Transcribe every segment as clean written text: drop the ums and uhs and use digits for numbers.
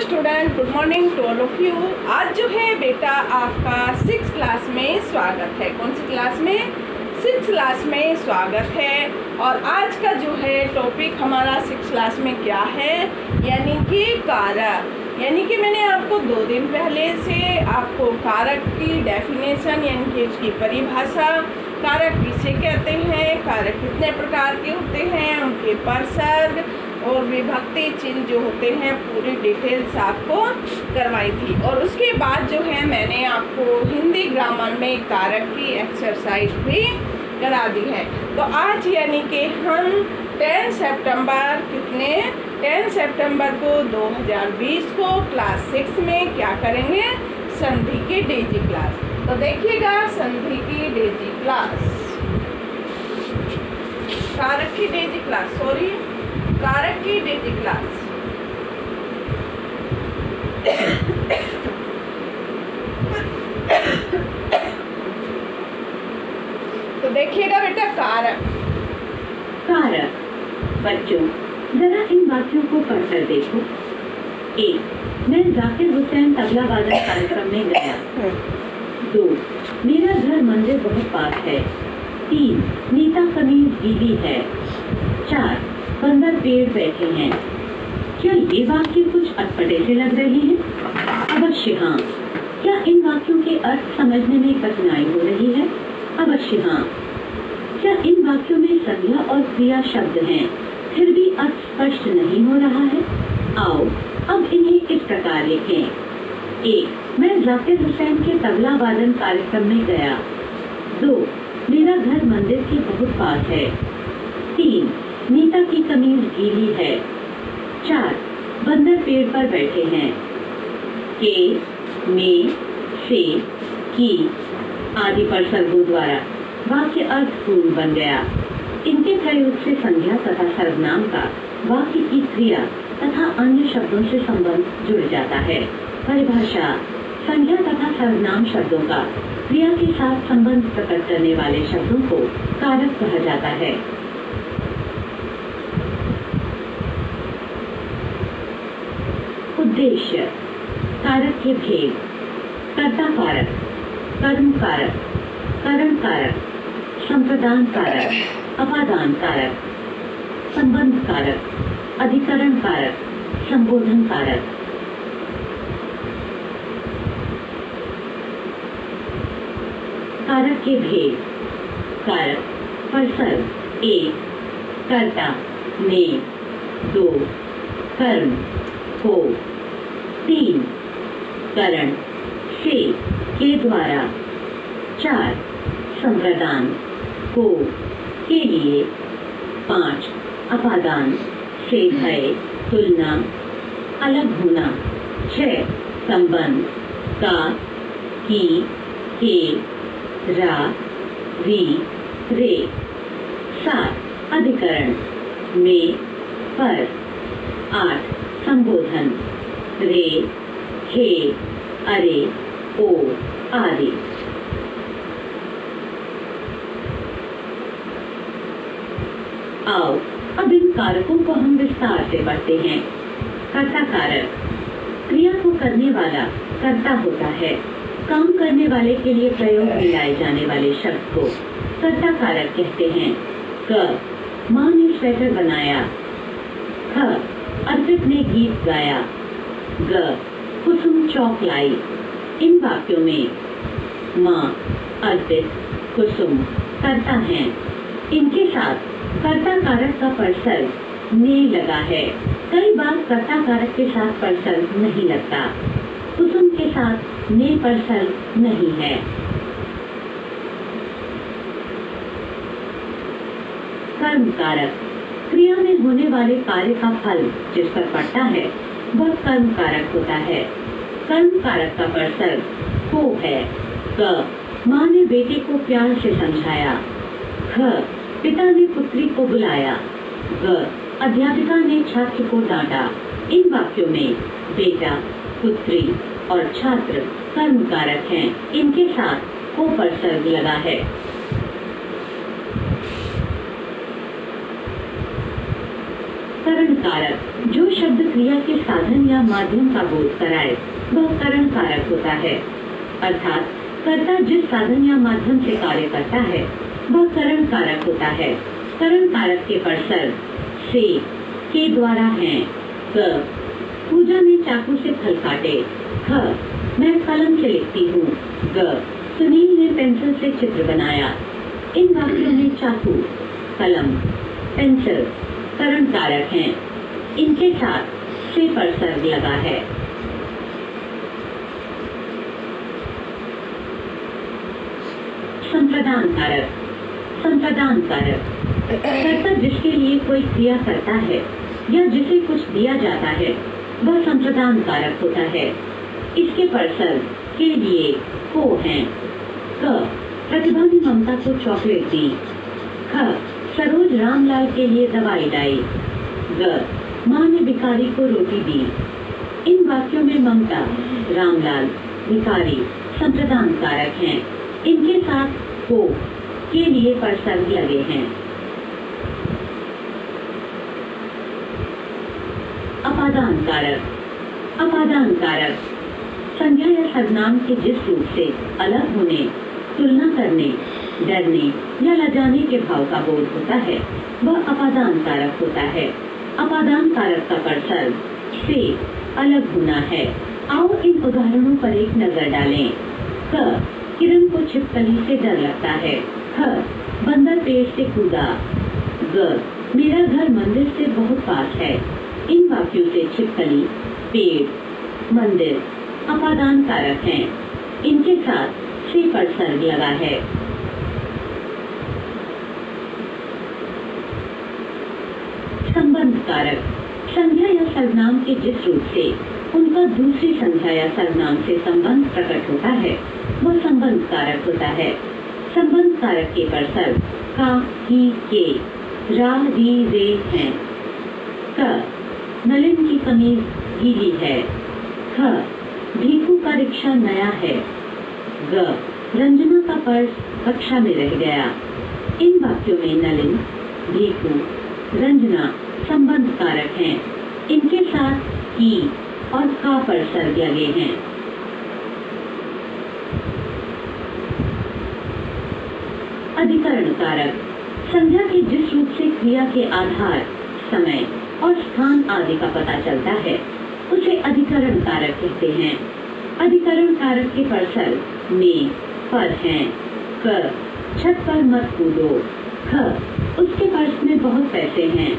Student, good morning to all of you. आज जो है बेटा आपका 6th क्लास में स्वागत है। कौन सी क्लास में? 6th क्लास में स्वागत है। और आज का जो है टॉपिक हमारा 6th क्लास में क्या है, यानी कि कारक। यानी कि मैंने आपको 2 दिन पहले से आपको कारक की डेफिनेशन यानी कि उसकी परिभाषा, कारक किसे कहते हैं, कारक कितने प्रकार के होते हैं, उनके परसर्ग और विभक्ति चिन्ह जो होते हैं, पूरी डिटेल्स आपको करवाई थी। और उसके बाद जो है मैंने आपको हिंदी ग्रामर में कारक की एक्सरसाइज भी करा दी है। तो आज यानी कि हम 10 सितंबर 10 सितंबर को 2020 को क्लास 6 में क्या करेंगे, संधि की डेजी क्लास। तो देखिएगा, संधि की डेजी क्लास, कारक की डेजी क्लास, कारक की डेजी क्लास। तो देखिएगा बेटा, कारक बच्चों जरा इन वाक्यों को पढ़कर देखो। 1. मैं जाकिर हुसैन तबला वादन कार्यक्रम में गया। 2. मेरा घर मंदिर बहुत पास है। 3. नीता कमीज गीली है। 4. बंदर पेड़ बैठे हैं। क्या ये वाक्य कुछ अटपटे से लग रहे हैं? अवश्य हाँ। क्या इन वाक्यों के अर्थ समझने में कठिनाई हो रही है? अवश्य हाँ। क्या इन वाक्यों में संज्ञा और क्रिया शब्द हैं, फिर भी अर्थ स्पष्ट नहीं हो रहा है? आओ अब इन्हें इस प्रकार लिखें। 1. मैं जाकिर हुसैन के तबला वादन कार्यक्रम में गया। 2. मेरा घर मंदिर के बहुत पास है। 3. नीता की कमीज गीली है। 4. बंदर पेड़ पर बैठे हैं। के, में, से, की आदि परसर्गों द्वारा वाक्य अर्थपूर्ण बन गया। इनके प्रयोग से संज्ञा तथा सर्वनाम का वाक्य की क्रिया तथा अन्य शब्दों से संबंध जुड़ जाता है। परिभाषा: संज्ञा तथा सर्वनाम शब्दों का क्रिया के साथ संबंध प्रकट करने वाले शब्दों को कारक कहा जाता है। उद्देश्य: कारक के भेद: कर्ता कारक, कर्म कारक, करण कारक, संप्रदान कारक, अपादान कारक, संबंध कारक, अधिकरण कारक, संबोधन कारक। कारक के भेद: कारक परसर्ग: 1. कर्ता, ने, 2. कर्म, को, 3. करण, से, के द्वारा, 4. संप्रदान, को, के लिए, 5. अपादान, से भय, तुलना, अलग होना, 6. संबंध, का, की, के, रा, री, रे, 7. अधिकरण, में, पर, 8. संबोधन, रे, हे, अरे, ओ आदि। आओ अब इन कारकों को हम विस्तार से पढ़ते हैं। कर्ता कारक: क्रिया को करने वाला कर्ता होता है। काम करने वाले के लिए प्रयोग में लाए जाने वाले शब्द को कर्ता कारक कहते हैं। क, माँ ने स्वेटर बनाया। ख, अर्पित ने गीत गाया। ग, कुसुम चौक लाई। इन वाक्यों में माँ, अर्पित, कुसुम कर्ता हैं। इनके साथ कर्ता कारक का परसर्ग ने लगा है। कई बार कर्ता कारक के साथ परसर्ग नहीं लगता। कुसुम के साथ ने परसर्ग नहीं है। कर्म कारक: क्रिया में होने वाले कार्य का फल जिस पर पड़ता है वह कर्म कारक होता है। कर्म कारक का परसर्ग को है। क, माँ ने बेटे को प्यार से समझाया। ख, पिता ने पुत्री को बुलाया। ग, अध्यापिका ने छात्र को डांटा। इन वाक्यों में बेटा, पुत्री और छात्र कर्म कारक हैं। इनके साथ को परसर्ग लगा है। करण कारक जो शब्द क्रिया के साधन या माध्यम का बोध कराए वह करण कारक होता है, अर्थात कर्ता जिस साधन या माध्यम से कार्य करता है वह करण कारक होता है। करण कारक के परसर्ग से, के द्वारा हैं। क, पूजा ने चाकू से फल काटे। ख, मैं कलम से लिखती हूँ। ग, सुनील ने पेंसिल से चित्र बनाया। इन वाक्यों में चाकू, कलम, पेंसिल करण कारक हैं। इनके साथ से परसर्ग लगा है। संप्रदान कारक। संप्रदान कारक कर्ता जिसके लिए कोई क्रिया करता है या जिसे कुछ दिया जाता है वह संप्रदान कारक होता है। इसके परसर्ग के लिए को हैं। क, प्रतिभा ने ममता को चॉकलेट दी। ख, सरोज रामलाल के लिए दवाई लाई। ग, माँ ने भिखारी को रोटी दी। इन वाक्यों में ममता, रामलाल, भिखारी संप्रदान कारक हैं। इनके साथ को के लिए परसर्ग लगे हैं। अपादान कारक। अपादान कारक संज्ञा या सर्वनाम के जिस रूप से अलग होने, तुलना करने, डरने या लजाने के भाव का बोध होता है वह अपादान कारक होता है। अपादान कारक का परसर्ग से अलग होना है। आओ इन उदाहरणों पर एक नजर डालें। क, किरण को छिपकली से डर लगता है। ख, बंदर पेड़ से कूदा। ग, मेरा घर मंदिर से बहुत पास है। इन वाक्यों से छिपकली, पेड़, मंदिर अपादान कारक हैं। इनके साथ से परसर्ग लगा है। संबंध कारक संज्ञा या सर्वनाम के जिस रूप से उनका दूसरी संज्ञा या सर्वनाम से संबंध प्रकट होता है वह संबंध कारक होता है। संबंध कारक के परसर्ग का, ही, के, रा, री, रे हैं। क, नलिन की कमीज गीली है। ख, भीखू का रिक्शा नया है। ग, रंजना का पर्स कक्षा में रह गया। इन वाक्यों में नलिन, भीखू, रंजना संबंध कारक हैं। इनके साथ की और का परसर्ग लगे हैं। अधिकरण कारक संज्ञा के जिस रूप से क्रिया के आधार, समय और स्थान आदि का पता चलता है उसे अधिकरण कारक कहते हैं। अधिकरण कारक के परसर्ग में, पर हैं। क, छत पर मत कूदो। ख, उसके पर्स में बहुत पैसे हैं।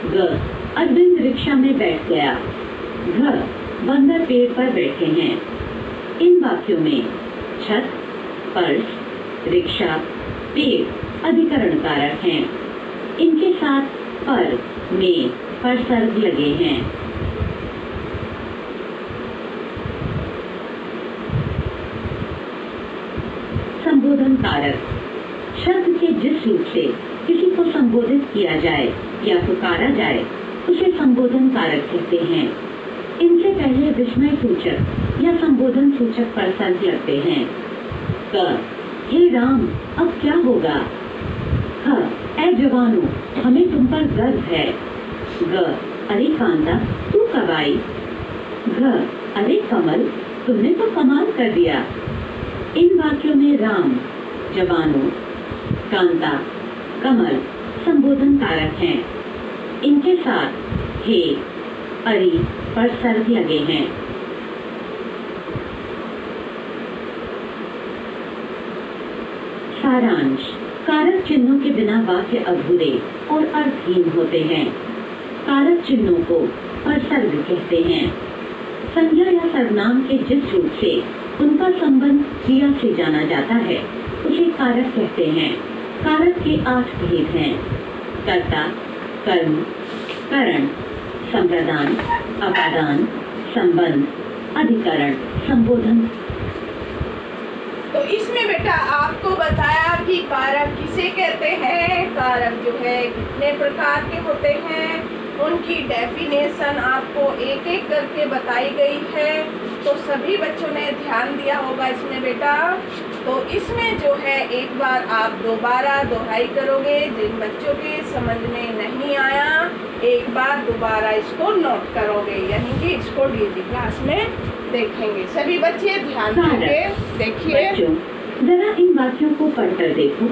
ग, अरविंद रिक्शा में बैठ गया। घ, बंदर पेड़ पर बैठे हैं। इन वाक्यों में छत, पर्स, रिक्शा, पेड़ अधिकरण कारक हैं। इनके साथ पर, में परसर्ग लगे हैं। संबोधन कारक शब्द के जिस रूप से किसी को संबोधित किया जाए या पुकारा जाए उसे संबोधन कारक कहते हैं। इनसे पहले विस्मय सूचक या संबोधन सूचक परसर्ग लगते हैं। क, हे राम अब क्या होगा। ख, ऐ जवानों हमें तुम पर गर्व है। ग, अरे कांता तू कब आई। घ, अरे कमल तुमने तो कमाल कर दिया। इन वाक्यों में राम, जवानों, कांता, कमल संबोधन कारक हैं। इनके साथ हे, अरि परसर्ग लगे हैं। सारांश कारक चिन्हों के बिना वाक्य अधूरे और अर्थहीन होते हैं। कारक चिन्हों को परसर्ग कहते हैं। संज्ञा या सर्वनाम के जिस रूप से उनका संबंध क्रिया से जाना जाता है उसे कारक कहते हैं। कारक के 8 भेद हैं। कर्ता, कर्म, करण, संप्रदान, अपादान, संबंध, अधिकरण, संबोधन। तो इसमें बेटा आपको बताया कि कारक किसे कहते हैं, कारक जो है कितने प्रकार के होते हैं, उनकी डेफिनेशन आपको एक एक करके बताई गई है। तो सभी बच्चों ने ध्यान दिया होगा इसमें बेटा। तो इसमें जो है एक बार आप दोबारा दोहराई करोगे। जिन बच्चों के समझ में नहीं आया एक बार दोबारा इसको नोट करोगे, यानी कि इसको डीजी क्लास में देखेंगे। सभी बच्चे ध्यान देंगे। देखिए बच्चों, जरा इन वाक्यों को पढ़कर देखो।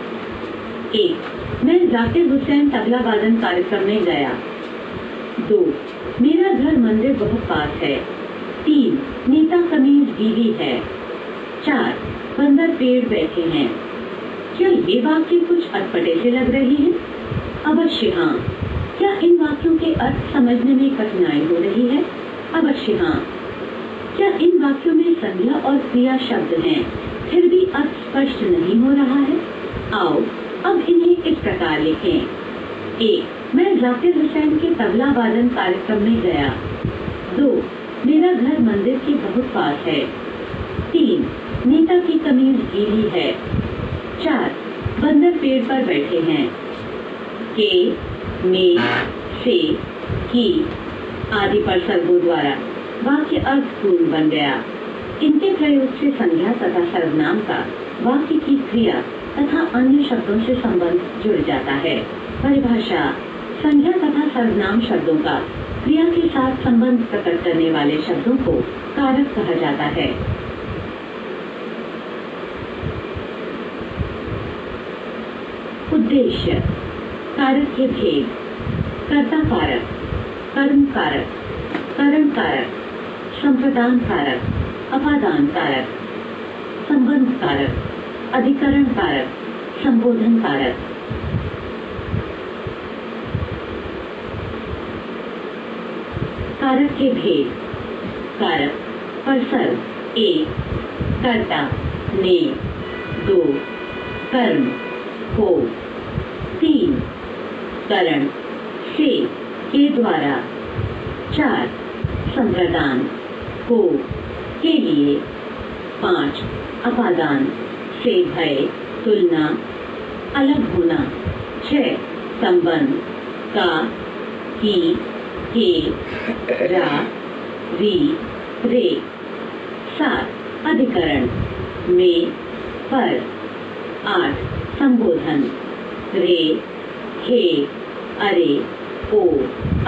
1. मैं जाकिर हुसैन तबला वादन कार्यक्रम में गया। 2. मेरा घर मंदिर बहुत पास है। 3. नीता कमीज गीली है। 4. बंदर पेड़ बैठे हैं। क्या ये वाक्य कुछ अटपटे से लग रही है? अवश्य हाँ। क्या इन वाक्यों के अर्थ समझने में कठिनाई हो रही है? अवश्य हाँ। क्या इन वाक्यों में संज्ञा और क्रिया शब्द हैं, फिर भी अर्थ स्पष्ट नहीं हो रहा है? आओ अब इन्हें इस प्रकार लिखें। 1. मैं जाकिर हुसैन के तबला वादन कार्यक्रम में गया। 2. मेरा घर मंदिर के बहुत पास है। 3. नीता की कमीज गीली है। 4. बंदर पेड़ पर बैठे हैं। के, में, से, की आदि पर सर्वो द्वारा वाक्य अर्थपूर्ण बन गया। इनके प्रयोग से संज्ञा तथा सर्वनाम का वाक्य की क्रिया तथा अन्य शब्दों से संबंध जुड़ जाता है। परिभाषा: संज्ञा तथा सर्वनाम शब्दों का क्रिया के साथ संबंध प्रकट करने वाले शब्दों को कारक कहा जाता है। उद्देश्य: कारक के भेद: कर्ता कारक, कर्म कारक, करण कारक, संप्रदान कारक, अपादान कारक, संबंध कारक, अधिकरण कारक, संबोधन कारक। कारक के भेद: कारक परसर्ग 1. कर्ता ने। 2. कर्म को। 3. करण से के द्वारा। 4. संप्रदान को के लिए। 5. अपादान से भय, तुलना, अलग होना। 6. संबंध का, की, के, रा, री, रे। 7. अधिकरण में, पर। 8. संबोधन रे, हे, अरे, ओ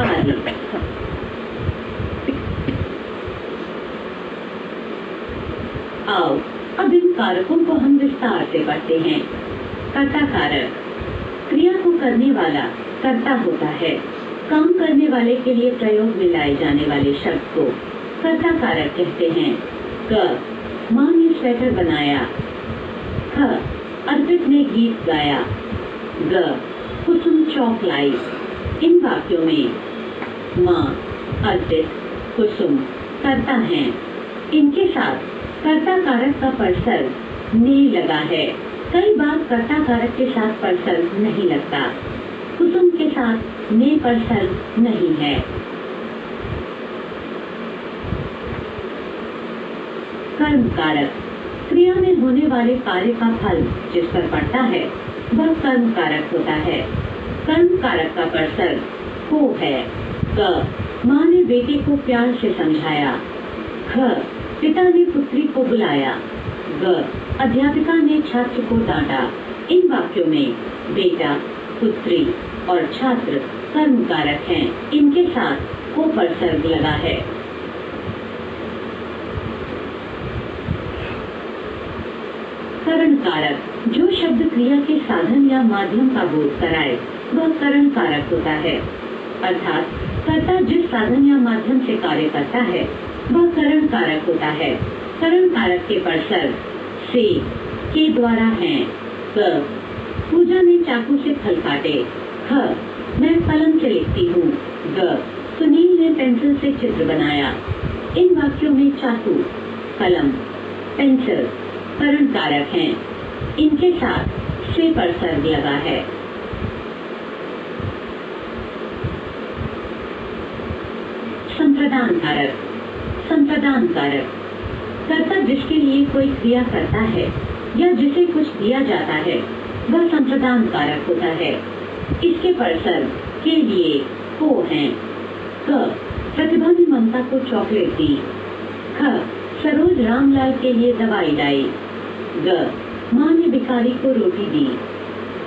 आदि। आओ अब इन कारकों को हम विस्तार से पढ़ते हैं। कर्ता कारक: क्रिया को करने वाला कर्ता होता है। काम करने वाले के लिए प्रयोग में लाए जाने वाले शब्द को कर्ता कारक कहते हैं। क. माँ ने स्वेटर बनाया। ख. अर्पित ने गीत गाया। ग. कुसुम चौक लाई। इन वाक्यों में माँ, अर्पित, कुसुम कर्ता हैं। इनके साथ कर्ता कारक का परसर्ग ने लगा है। कई बार कर्ता कारक के साथ परसर्ग नहीं लगता। कुसुम के साथ ने परसर्ग नहीं है। कर्म कारक: क्रिया में होने वाले कार्य का फल जिस पर पड़ता है वह कर्म कारक होता है। कर्म कारक का परसर्ग को है। क. माँ ने बेटे को प्यार से समझाया। ख. पिता ने पुत्री को बुलाया। ग. अध्यापिका ने छात्र को डांटा। इन वाक्यों में बेटा, पुत्री और छात्र कर्म कारक हैं। इनके साथ को परसर्ग लगा है। करण कारक: जो शब्द क्रिया के साधन या माध्यम का बोध कराए वह करण कारक होता है। अर्थात कर्ता जिस साधन या माध्यम से कार्य करता है वह करण कारक होता है। करण कारक के परसर्ग से के द्वारा हैं। क. पूजा ने चाकू से फल काटे। ख. मैं कलम से लिखती हूँ। ग. सुनील ने पेंसिल से चित्र बनाया। इन वाक्यों में चाकू, कलम, पेंसिल करण कारक हैं। इनके साथ से परसर्ग लगा है। संप्रदान कारक: संप्रदान कारक कर्ता जिसके लिए कोई क्रिया करता है या जिसे कुछ दिया जाता है वह संप्रदान कारक होता है। इसके परसर्ग के लिए को हैं। क. प्रतिभा ने ममता को चॉकलेट दी। ख. सरोज रामलाल के लिए दवाई लाई। ग. माँ ने भिखारी को रोटी दी।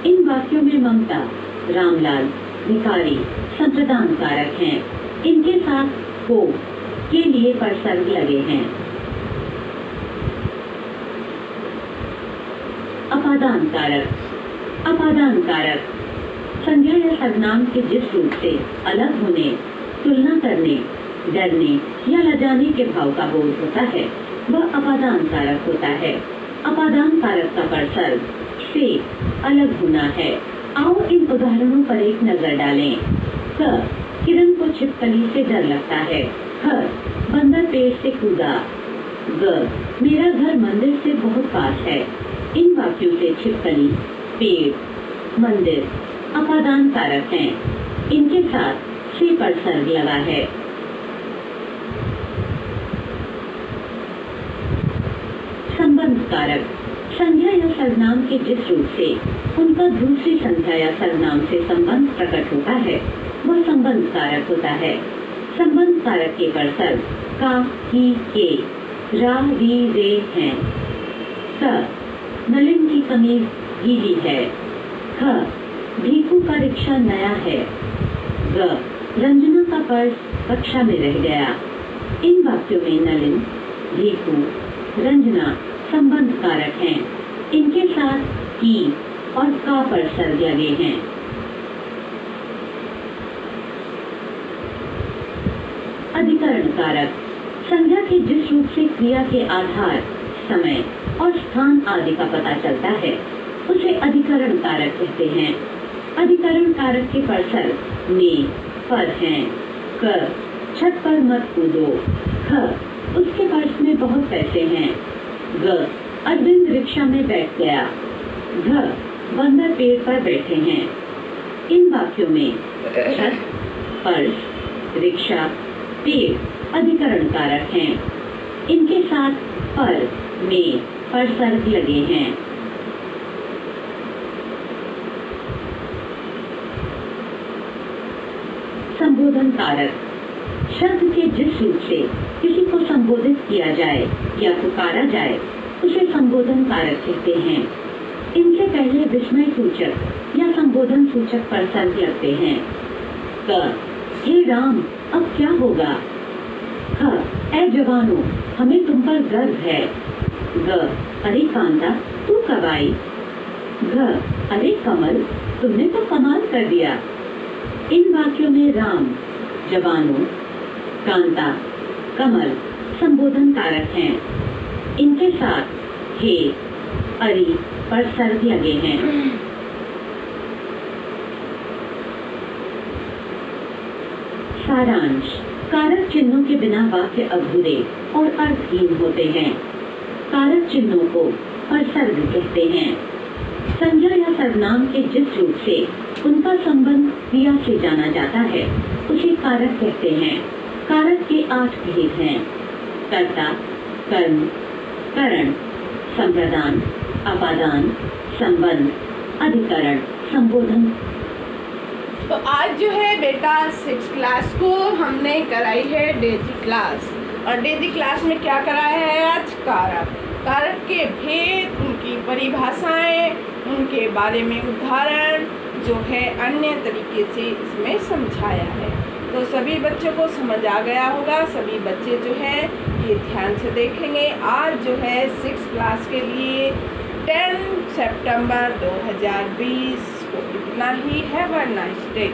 इन वाक्यों में ममता, रामलाल, विकारी संप्रदान कारक हैं। इनके साथ को के लिए परसर्ग लगे हैं। अपादान कारक। अपादान कारक संज्ञा या सर्वनाम के जिस रूप से अलग होने, तुलना करने, डरने या लजाने के भाव का बोध होता है वह अपादान कारक होता है। अपादान कारक का परसर्ग से अलग होना है। आओ इन उदाहरणों पर एक नजर डालें। क किरण को छिपकली से डर लगता है। ख बंदर पेड़ से कूदा। ग मेरा घर मंदिर से बहुत पास है। इन वाक्यों से छिपकली, पेड़, मंदिर अपादान कारक हैं। इनके साथ से परसर्ग लगा है। संबंध कारक संज्ञा या सर्वनाम के जिस रूप से उनका दूसरी संज्ञा या सर्वनाम से संबंध प्रकट होता है वह संबंध कारक होता है। संबंध कारक के परसर्ग का, ही, के, रा, री, रे हैं। क नलिन की कमीज गीली है। ख भीखू का रिक्शा नया है। ग रंजना का पर्स कक्षा में रह गया। इन वाक्यों में नलिन, भीखू, रंजना संबंध कारक हैं। इनके साथ की और का परसर्ग लगे हैं। अधिकरण कारक संज्ञा के जिस रूप से क्रिया के आधार, समय और स्थान आदि का पता चलता है उसे अधिकरण कारक कहते हैं। अधिकरण कारक के परसर्ग में, पर हैं। क छत पर मत कूदो। ख उसके पर्स में बहुत पैसे हैं। ग अरविंद रिक्शा में बैठ गया। घ बंदर पेड़ पर बैठे हैं। इन वाक्यों में छत, पर्स, रिक्शा, पेड़ अधिकरण कारक हैं। इनके साथ पर, में परसर्ग लगे हैं। संबोधन कारक शब्द के जिस रूप से किसी को संबोधित किया जाए या पुकारा जाए उसे संबोधन कारक कहते हैं। इनसे पहले विस्मय सूचक या संबोधन सूचक परसर्ग लगते हैं। क हे राम अब क्या होगा। ख ऐ जवानों हमें तुम पर गर्व है। ग अरे कांता तू कब आई। घ अरे कमल तुमने तो कमाल कर दिया। इन वाक्यों में राम, जवानों, कांता, कमल संबोधन कारक हैं। इनके साथ हे, अरि परसर्ग लगे हैं। सारांश कारक चिन्हों के बिना वाक्य अधूरे और अर्थहीन होते हैं। कारक चिन्हों को परसर्ग कहते हैं। संज्ञा या सर्वनाम के जिस रूप से उनका संबंध क्रिया से जाना जाता है उसे कारक कहते हैं। कारक के 8 भेद हैं। कर्ता, कर्म, करण, संप्रदान, अपादान, संबंध, अधिकरण, संबोधन। तो आज जो है बेटा 6 क्लास को हमने कराई है डेजी क्लास। और डेजी क्लास में क्या कराया है आज? कारक। कारक के भेद, उनकी परिभाषाएं, उनके बारे में उदाहरण जो है अन्य तरीके से इसमें समझाया है। तो सभी बच्चों को समझ आ गया होगा। सभी बच्चे जो है ये ध्यान से देखेंगे। आज जो है 6 क्लास के लिए 10 सितंबर 2020 को इतना ही। Have a nice day.